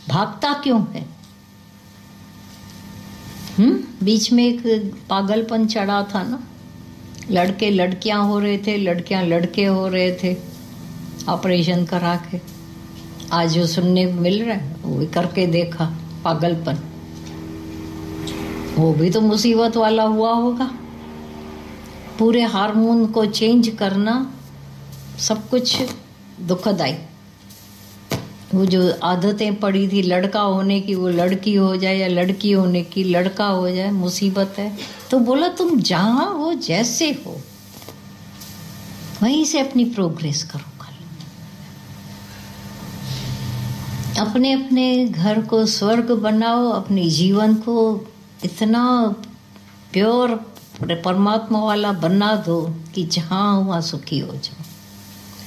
भागता क्यों है? बीच में एक पागलपन चढ़ा था ना, लड़के लड़कियां हो रहे थे, लड़कियां लड़के हो रहे थे ऑपरेशन करा के। आज जो सुनने को मिल रहा है वो भी करके देखा, पागलपन। वो भी तो मुसीबत वाला हुआ होगा। पूरे हार्मोन को चेंज करना सब कुछ दुखदाई। वो जो आदतें पड़ी थी लड़का होने की वो लड़की हो जाए, या लड़की होने की लड़का हो जाए, मुसीबत है। तो बोला तुम जहां हो, जैसे हो, वहीं से अपनी प्रोग्रेस करो। अपने अपने घर को स्वर्ग बनाओ, अपने जीवन को इतना प्योर परमात्मा वाला बना दो कि जहाँ वहाँ सुखी हो जाओ।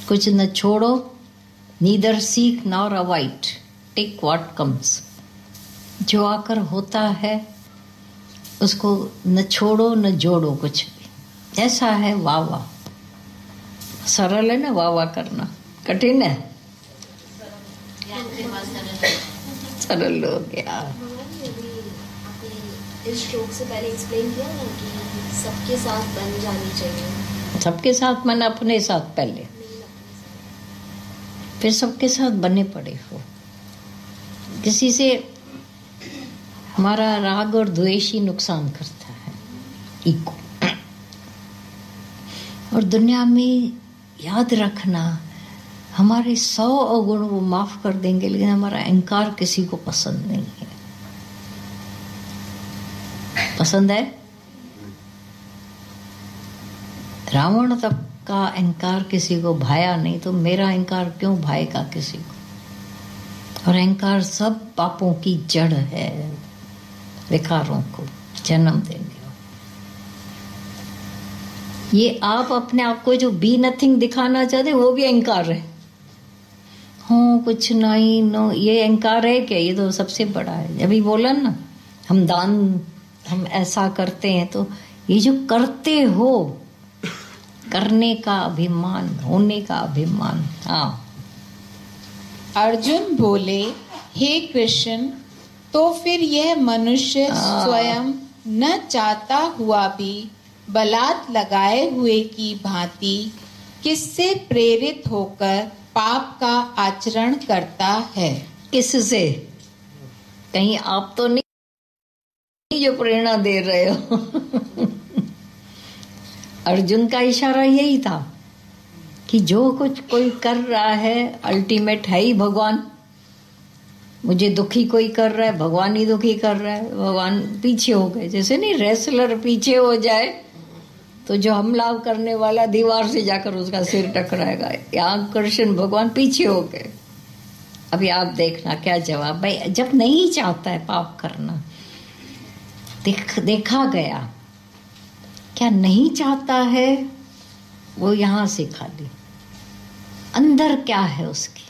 कुछ न छोड़ो, neither seek nor avoid, take what comes. जो आकर होता है उसको न छोड़ो न जोड़ो कुछ भी। ऐसा है वाह वाह। सरल है ना वाह वाह करना, कठिन है? सरल हो गया। इस श्लोक से पहले एक्सप्लेन किया ना कि सबके साथ बन जानी चाहिए। सबके साथ मन अपने साथ पहले, फिर सबके साथ बने पड़े हो। किसी से हमारा राग और द्वेष ही नुकसान करता है, ईगो। और दुनिया में याद रखना, हमारे 100 अवगुण वो माफ कर देंगे, लेकिन हमारा अहंकार किसी को पसंद नहीं है। पसंद है? रावण तक का अहंकार किसी को भाया नहीं, तो मेरा अहंकार क्यों भाएगा किसी को? और अहंकार सब पापों की जड़ है, विकारों को जन्म देंगे। ये आप अपने आप को जो बी नथिंग दिखाना चाहते वो भी अहंकार है। हाँ कुछ नहीं, नो, ये अहंकार है क्या? ये तो सबसे बड़ा है। अभी बोला ना, हम दान, हम ऐसा करते हैं, तो ये जो करते हो, करने का अभिमान, होने का अभिमान। हाँ। अर्जुन बोले, हे कृष्ण, तो फिर यह मनुष्य स्वयं न चाहता हुआ भी बलात् लगाए हुए की भांति किससे प्रेरित होकर पाप का आचरण करता है? किससे? कहीं आप तो नहीं जो प्रेरणा दे रहे हो? अर्जुन का इशारा यही था कि जो कुछ कोई कर रहा है अल्टीमेट है ही भगवान। मुझे दुखी कोई कर रहा है, भगवान ही दुखी कर रहा है। भगवान पीछे हो गए, जैसे नहीं रेसलर पीछे हो जाए तो जो हमला करने वाला दीवार से जाकर उसका सिर टकराएगा। यहाँ कृष्ण भगवान पीछे हो गए। अभी आप देखना क्या जवाब। भाई जब नहीं चाहता है पाप करना, देखा गया क्या नहीं चाहता है, वो यहाँ से खाली अंदर क्या है उसकी,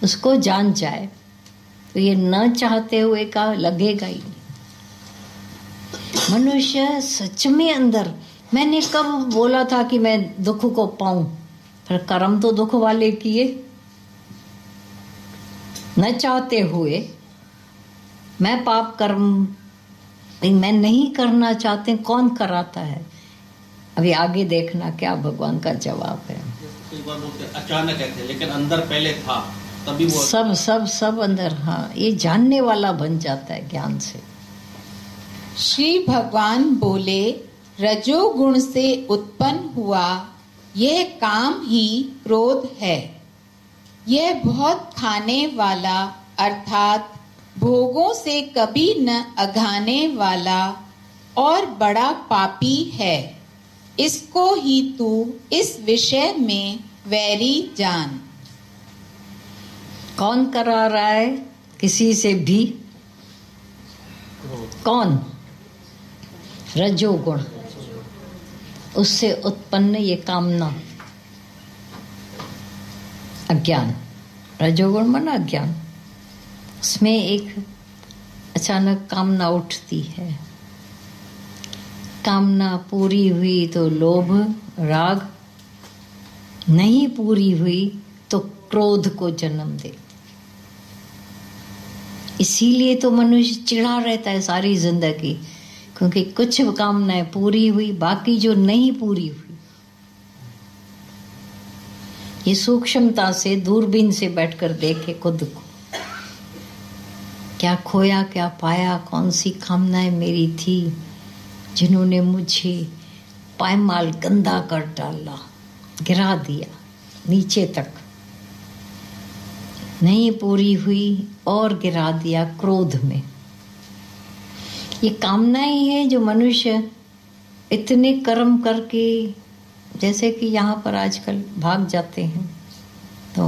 उसको जान जाए तो ये न चाहते हुए का लगेगा ही नहीं। मनुष्य सच में अंदर, मैंने कब बोला था कि मैं दुख को पाऊं? फिर कर्म तो दुख वाले किए, न चाहते हुए। मैं पाप कर्म मैं नहीं करना चाहते, कौन कराता है? अभी आगे देखना क्या भगवान का जवाब है। अचानक है, लेकिन अंदर पहले था, तभी वो सब सब सब अंदर। हाँ, ये जानने वाला बन जाता है ज्ञान से। श्री भगवान बोले, रजोगुण से उत्पन्न हुआ यह काम ही क्रोध है। यह बहुत खाने वाला अर्थात भोगों से कभी न अघाने वाला और बड़ा पापी है। इसको ही तू इस विषय में वैरी जान। कौन करा रहा है किसी से भी? कौन? रजोगुण, उससे उत्पन्न ये कामना, अज्ञान। रजोगुण माना अज्ञान। उसमें एक अचानक कामना उठती है। कामना पूरी हुई तो लोभ राग, नहीं पूरी हुई तो क्रोध को जन्म दे। इसीलिए तो मनुष्य चिढ़ा रहता है सारी जिंदगी, क्योंकि कुछ कामनाएं पूरी हुई, बाकी जो नहीं पूरी हुई। ये सूक्ष्मता से, दूरबीन से बैठकर देखे खुद को, क्या खोया क्या पाया, कौन सी कामनाएं मेरी थी जिन्होंने मुझे पायमाल गंदा कर डाला, गिरा दिया नीचे तक, नहीं पूरी हुई और गिरा दिया क्रोध में। ये कामनाएं हैं जो मनुष्य इतने कर्म करके, जैसे कि यहाँ पर आजकल भाग जाते हैं, तो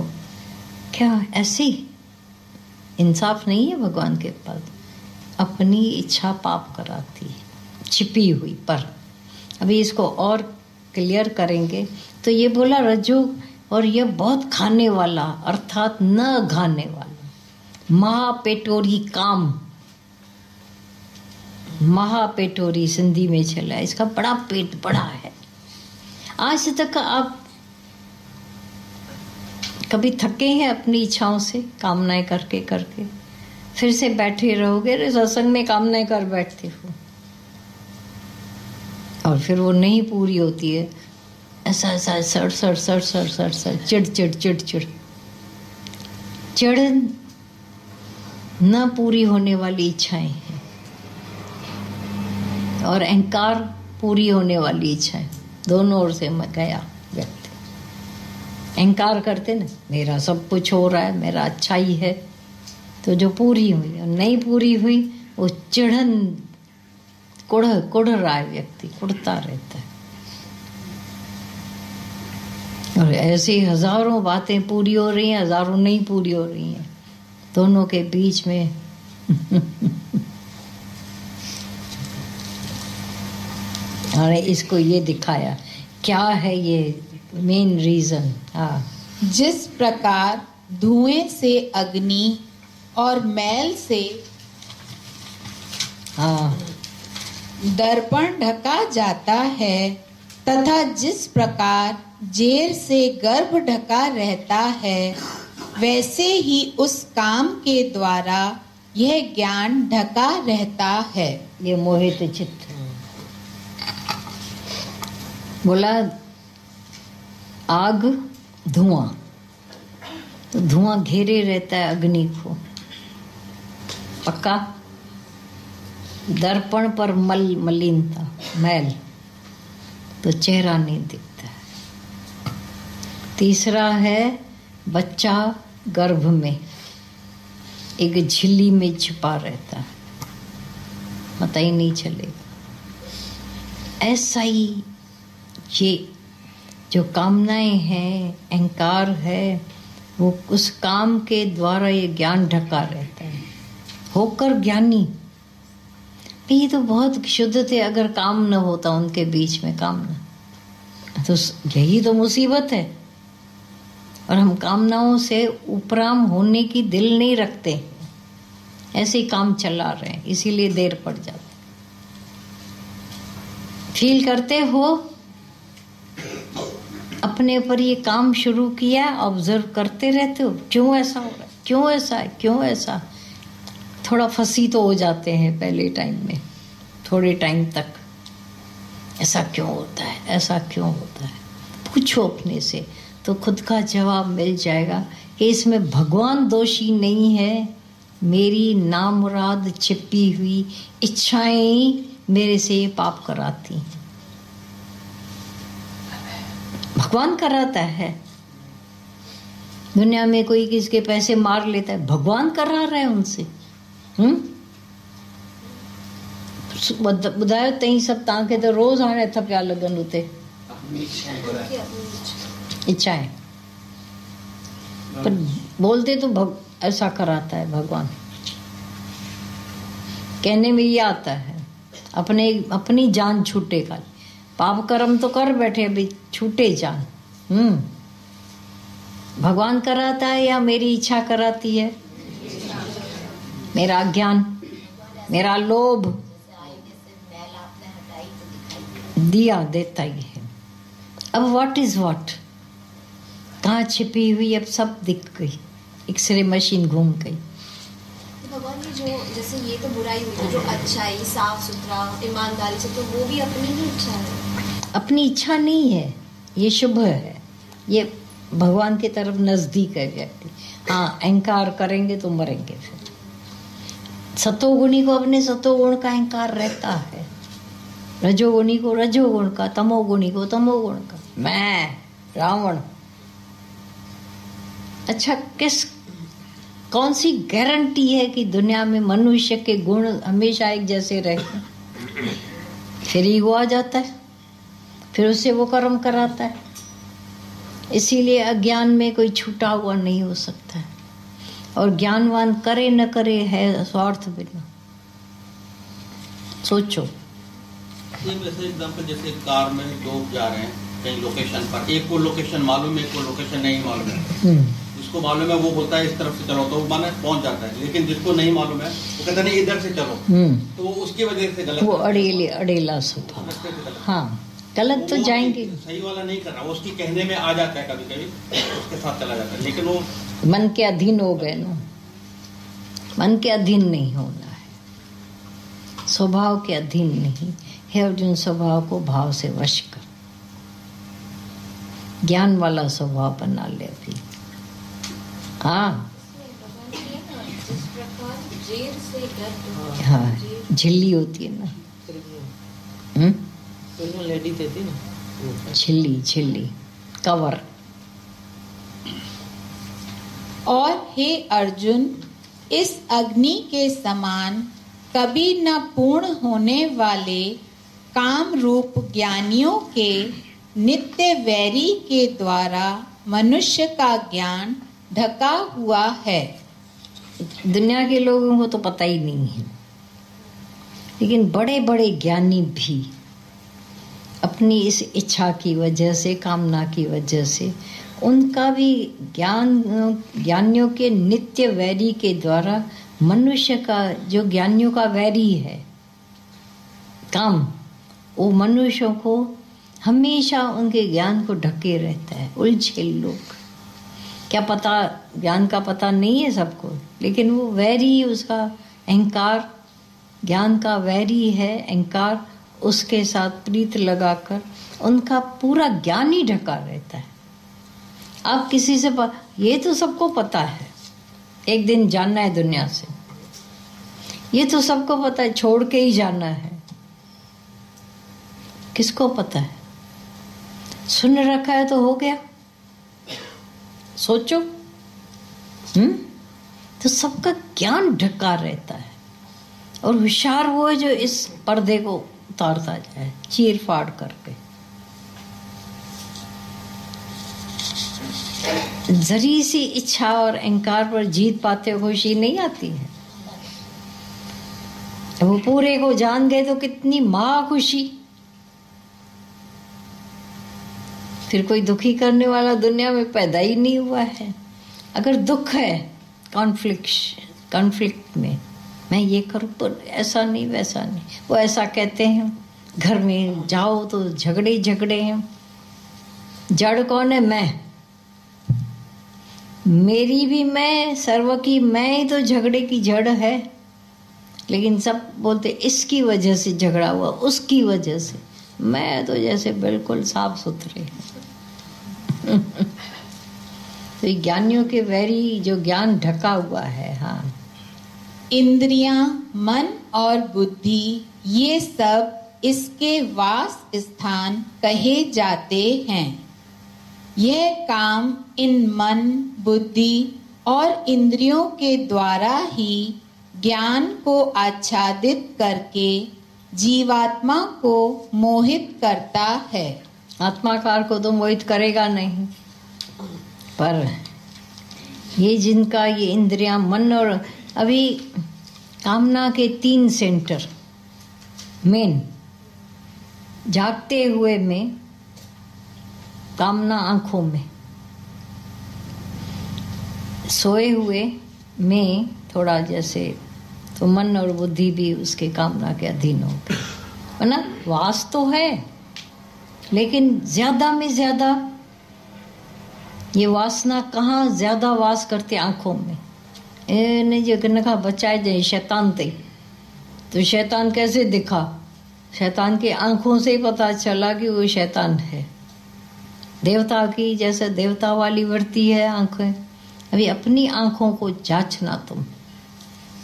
क्या ऐसी इंसाफ नहीं है भगवान के पास? अपनी इच्छा पाप कराती है, छिपी हुई। पर अभी इसको और क्लियर करेंगे तो ये बोला रज्जु, और यह बहुत खाने वाला अर्थात न घाने वाला, महापेटोरी काम, महापेटोरी सिंधी में चला, इसका बड़ा पेट बड़ा है। आज तक आप कभी थके हैं अपनी इच्छाओं से, कामनाएं करके करके? फिर से बैठे रहोगे, रे सत्संग में कामनाएं कर बैठते हो और फिर वो नहीं पूरी होती है, ऐसा ऐसा सड़ सड़ सड़ सड़ सड़ सड़, चिड़ चिड़ चिड़ चिड़, चिड़ न पूरी होने वाली इच्छाएं हैं, और अहंकार पूरी होने वाली इच्छाएं, दोनों ओर से मैं गया व्यक्ति। अहंकार करते ना, मेरा सब कुछ हो रहा है, मेरा अच्छा ही है, तो जो पूरी हुई और नहीं पूरी हुई वो चिढ़न, कुढ़ रहा है व्यक्ति, कुढ़ता रहता है। और ऐसी हजारों बातें पूरी हो रही हैं, हजारों नहीं पूरी हो रही हैं, दोनों के बीच में और इसको ये दिखाया क्या है ये मेन रीजन। हाँ, जिस प्रकार धुएं से अग्नि और मैल से हाँ, दर्पण ढका जाता है, तथा जिस प्रकार जेर से गर्भ ढका रहता है, वैसे ही उस काम के द्वारा यह ज्ञान ढका रहता है। ये मोहित चित्त बोला। आग धुआं, तो धुआं घेरे रहता है अग्नि को, पक्का। दर्पण पर मलिनता, मैल, तो चेहरा नहीं दिखता है। तीसरा है बच्चा गर्भ में एक झिल्ली में छिपा रहता है, पता ही नहीं चलेगा। ऐसा ही ये जो कामनाएं हैं, अहंकार है, वो उस काम के द्वारा ये ज्ञान ढका रहता है। होकर ज्ञानी, ये तो बहुत शुद्ध थे, अगर काम न होता उनके बीच में कामना, तो यही तो मुसीबत है। और हम कामनाओं से उपराम होने की दिल नहीं रखते, ऐसे ही काम चला रहे हैं, इसीलिए देर पड़ जाती। फील करते हो अपने पर ये काम शुरू किया, ऑब्जर्व करते रहते हो, क्यों ऐसा हो रहा है, क्यों ऐसा है, क्यों ऐसा। थोड़ा फंसी तो हो जाते हैं पहले टाइम में, थोड़े टाइम तक, ऐसा क्यों होता है, ऐसा क्यों होता है। पूछो अपने से तो खुद का जवाब मिल जाएगा कि इसमें भगवान दोषी नहीं है, मेरी नामुराद छिपी हुई इच्छाएं मेरे से ये पाप कराती हैं। भगवान कराता है। दुनिया में कोई किसके पैसे मार लेता है, भगवान करा रहा है उनसे। ॿुधायो तई सब तव्हांखे त रोज़ हाणे हथ पिया लॻनि उते इच्छाएं, पर बोलते तो ऐसा कराता है भगवान। कहने में ये आता है अपनी जान छूटे का, पाप कर्म तो कर बैठे, अभी छूटे जान। भगवान कराता है या मेरी इच्छा कराती है? मेरा अज्ञान, मेरा लोभ दिया देता ही है। अब व्हाट इज व्हाट, कहाँ छिपी हुई, अब सब दिख गई, एक्सरे मशीन घूम गई। भगवान भगवान जी जो जैसे ये तो बुराई हुई तो जो अच्छाई साफ सुथरा ईमानदारी से, तो वो भी अपनी ही इच्छा है। अपनी इच्छा नहीं है, ये शुभ है, ये भगवान की तरफ नजदीक है व्यक्ति। हाँ, अहंकार करेंगे तो मरेंगे फिर। सतोगुणी को अपने सतोगुण का अहंकार रहता है, रजोगुणी को रजोगुण का, तमोगुणी को तमोगुण का। मैं रावण। अच्छा, कौन सी गारंटी है कि दुनिया में मनुष्य के गुण हमेशा एक जैसे रहे? फिर ईगो आ जाता है, फिर उससे वो कर्म कराता है। इसीलिए अज्ञान में कोई छूटा हुआ नहीं हो सकता है, और ज्ञानवान करे न करे है स्वार्थ बिना। सोचो, जैसे एग्जाम्पल, जैसे कार में दो जा रहे हैं कहीं लोकेशन पर, एक को लोकेशन मालूम है, एक को लोकेशन नहीं मालूम है। जिसको मालूम है वो बोलता है इस तरफ से चलो, तो वो माने पहुंच जाता है, लेकिन जिसको नहीं मालूम है वो कहता नहीं इधर से चलो, तो वो उसकी वजह से गलत, वो अड़ेला स्वभाव। हाँ, गलत तो जाएंगे, सही वाला नहीं कर रहा, वो उसकी कहने में आ जाता है, कभी कभी उसके साथ चला जाता है, लेकिन वो मन के अधीन हो गए ना। मन के अधीन नहीं होना है, स्वभाव के अधीन नहीं है। अर्जुन, स्वभाव को भाव से वश कर, ज्ञान वाला स्वभाव बना ले अभी। हाँ जिस प्रकार जेर से डर, हाँ, झिल्ली होती है ना, लेडी देती ना, झिल्ली कवर। और हे अर्जुन, इस अग्नि के समान कभी न पूर्ण होने वाले काम रूप ज्ञानियों के नित्य वैरी के द्वारा मनुष्य का ज्ञान ढका हुआ है। दुनिया के लोगों को तो पता ही नहीं है, लेकिन बड़े बड़े ज्ञानी भी अपनी इस इच्छा की वजह से, कामना की वजह से, उनका भी ज्ञानियों के नित्य वैरी के द्वारा मनुष्य का, जो ज्ञानियों का वैरी है काम, वो मनुष्यों को हमेशा उनके ज्ञान को ढके रहता है। उलझे लोग, क्या पता, ज्ञान का पता नहीं है सबको, लेकिन वो वैरी, उसका अहंकार, ज्ञान का वैरी है अहंकार, उसके साथ प्रीत लगाकर उनका पूरा ज्ञान ही ढका रहता है। आप किसी से ये तो सबको पता है एक दिन जाना है दुनिया से, ये तो सबको पता है छोड़ के ही जाना है। किसको पता है? सुन रखा है तो हो गया। सोचो, तो सबका ज्ञान ढका रहता है, और होशियार वो है जो इस पर्दे को उतारता जाए चीर फाड़ करके। जरी सी इच्छा और अहंकार पर जीत पाते खुशी नहीं आती है। वो पूरे को जान गए तो कितनी माँ खुशी। फिर कोई दुखी करने वाला दुनिया में पैदा ही नहीं हुआ है। अगर दुख है कॉन्फ्लिक्ट में, मैं ये करूँ तो ऐसा नहीं वैसा नहीं, वो ऐसा कहते हैं, घर में जाओ तो झगड़े हैं। जड़ कौन है? मैं, मेरी भी मैं, सर्व की मैं ही तो झगड़े की जड़ है। लेकिन सब बोलते इसकी वजह से झगड़ा हुआ, उसकी वजह से। मैं तो जैसे बिल्कुल साफ सुथरे तो ज्ञानियों के वैरी जो ज्ञान ढका हुआ है। हाँ, इंद्रियां, मन और बुद्धि ये सब इसके वास स्थान कहे जाते हैं। यह काम इन मन, बुद्धि और इंद्रियों के द्वारा ही ज्ञान को आच्छादित करके जीवात्मा को मोहित करता है। आत्माकार को तो मोहित करेगा नहीं, पर ये जिनका ये इंद्रियां, मन और अभी कामना के 3 सेंटर मेन, जागते हुए में कामना आंखों में, सोए हुए में थोड़ा जैसे, तो मन और बुद्धि भी उसके कामना के अधीन हो गए। वरना वास तो है, लेकिन ज्यादा में ज्यादा ये वासना कहाँ ज्यादा वास करते? आंखों में। ने जो कहा बचाए जाए शैतान ते, तो शैतान कैसे दिखा? शैतान की आंखों से ही पता चला कि वो शैतान है। देवता की जैसे देवता वाली वर्ती है आंखें, अभी अपनी आंखों को जांचना तुम।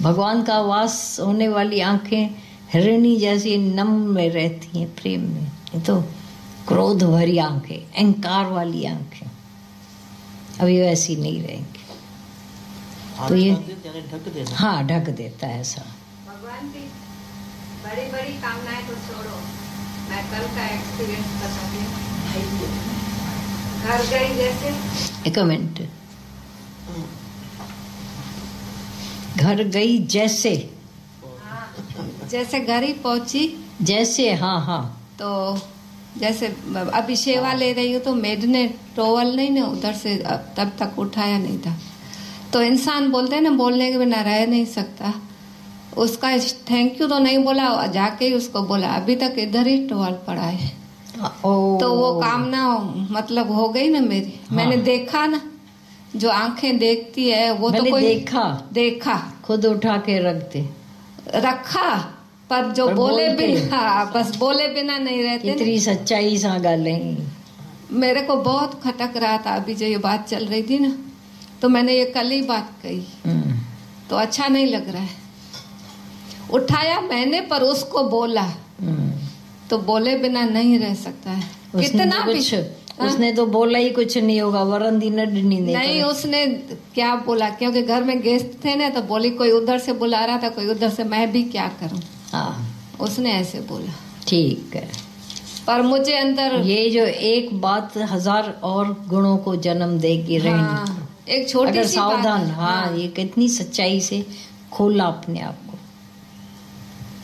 भगवान का वास होने वाली आंखें हिरणी जैसी नम में रहती हैं, प्रेम में। ये तो क्रोध भरी आंखें, अहंकार वाली आंखें अभी वैसी नहीं रहेंगी। तो ये ढक देना। हाँ, ढक देता है ऐसा। भगवान की बड़ी बड़ी कामनाएं तो छोड़ो, मैं कल का एक्सपीरियंस बताती हूँ। घर गई जैसे, एक मिनट, घर गई जैसे, जैसे घर ही पहुंची जैसे, हाँ हाँ, तो जैसे अभी सेवा ले रही हूँ तो मेड ने टॉवल नहीं ना उधर से तब तक उठाया नहीं था। तो इंसान बोलते हैं ना, बोलने के बिना रह नहीं सकता। उसका थैंक यू तो नहीं बोला, जाके ही उसको बोला अभी तक इधर ही टॉवल पड़ा है। तो वो कामना मतलब हो गई ना मेरी। हाँ। मैंने देखा ना, जो आंखें देखती है वो तो कोई देखा खुद उठा के रखा, पर जो बोले बिना, बस बोले बिना नहीं रहते। इतनी सच्चाई सा गालें। मेरे को बहुत खटक रहा था अभी जो ये बात चल रही थी ना, तो मैंने ये कल ही बात कही, तो अच्छा नहीं लग रहा है। उठाया मैंने पर उसको बोला, तो बोले बिना नहीं रह सकता है। कितना भी उसने तो बोला ही कुछ नहीं होगा, वरंदी नहीं, उसने क्या बोला, क्योंकि घर में गेस्ट थे ना, तो बोली कोई उधर से बुला रहा था, कोई उधर से, मैं भी क्या करूं। हाँ, उसने ऐसे बोला। ठीक है, पर मुझे अंदर ये जो एक बात 1000 और गुणों को जन्म देगी। हाँ, एक छोटी सी सावधान। हाँ, ये कितनी सच्चाई से खोला अपने आप को।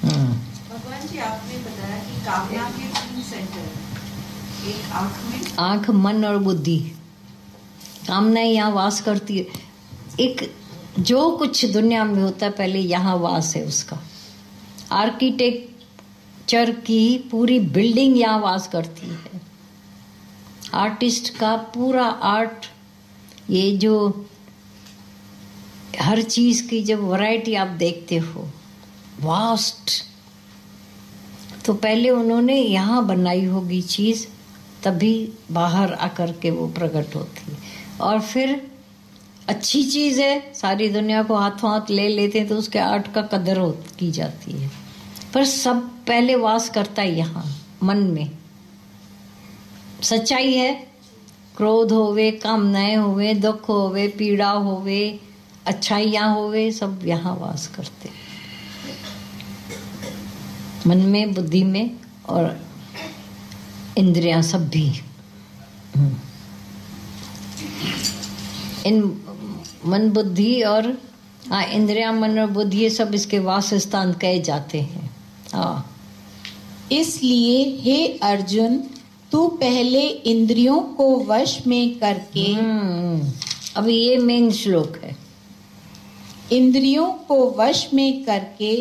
भगवान जी, आपने बताया कि कामना के 3 सेंटर, एक आंख में, आंख, मन और बुद्धि। कामना यहाँ वास करती है। एक जो कुछ दुनिया में होता है पहले यहाँ वास है उसका। आर्किटेक्चर की पूरी बिल्डिंग यहाँ वास करती है। आर्टिस्ट का पूरा आर्ट, ये जो हर चीज की जब वैरायटी आप देखते हो वास्ट, तो पहले उन्होंने यहाँ बनाई होगी चीज, तभी बाहर आकर के वो प्रकट होती है। और फिर अच्छी चीज है, सारी दुनिया को हाथों हाथ ले लेते हैं तो उसके आर्ट का कदर की जाती है। पर सब पहले वास करता है यहाँ मन में। सच्चाई है, क्रोध होवे, कामनाएं होवे, दुख होवे, पीड़ा होवे, अच्छाइयाँ होवे, सब यहाँ वास करते मन में, बुद्धि में और इंद्रियां सब भी। इन मन, बुद्धि और इंद्रियां, मन और बुद्धि, ये सब इसके वास स्थान कहे जाते हैं। इसलिए हे अर्जुन, तू पहले इंद्रियों को वश में करके, अभी ये मेन श्लोक है, इंद्रियों को वश में करके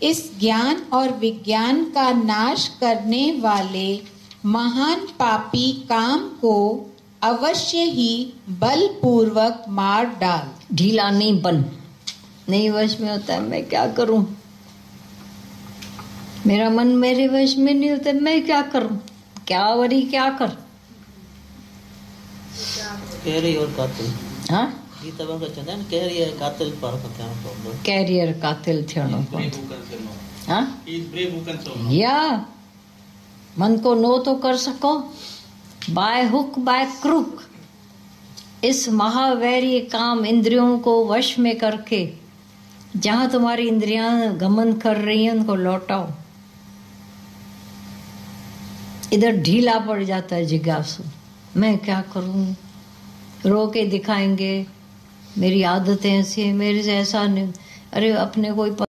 इस ज्ञान और विज्ञान का नाश करने वाले महान पापी काम को अवश्य ही बलपूर्वक मार डाल। ढीला नहीं बन, नहीं वश में होता है, मैं क्या करूं, मेरा मन मेरे वश में नहीं होता, मैं क्या करूं, क्या वरी क्या कर। कैरियर कातिल। हाँ, गीता में कहते हैं कैरियर कातिल पर क्या, कैरियर कातिल थियणो हाँ, या मन को नो तो कर सको, बाय हुक बाय क्रुक। इस महावैरी काम इंद्रियों को वश में करके जहां तुम्हारी इंद्रियां गमन कर रही हैं उनको लौटाओ। इधर ढीला पड़ जाता है जिज्ञासु, मैं क्या करूं, रो के दिखाएंगे, मेरी आदतें ऐसी है, मेरे से ऐसा नहीं। अरे अपने कोई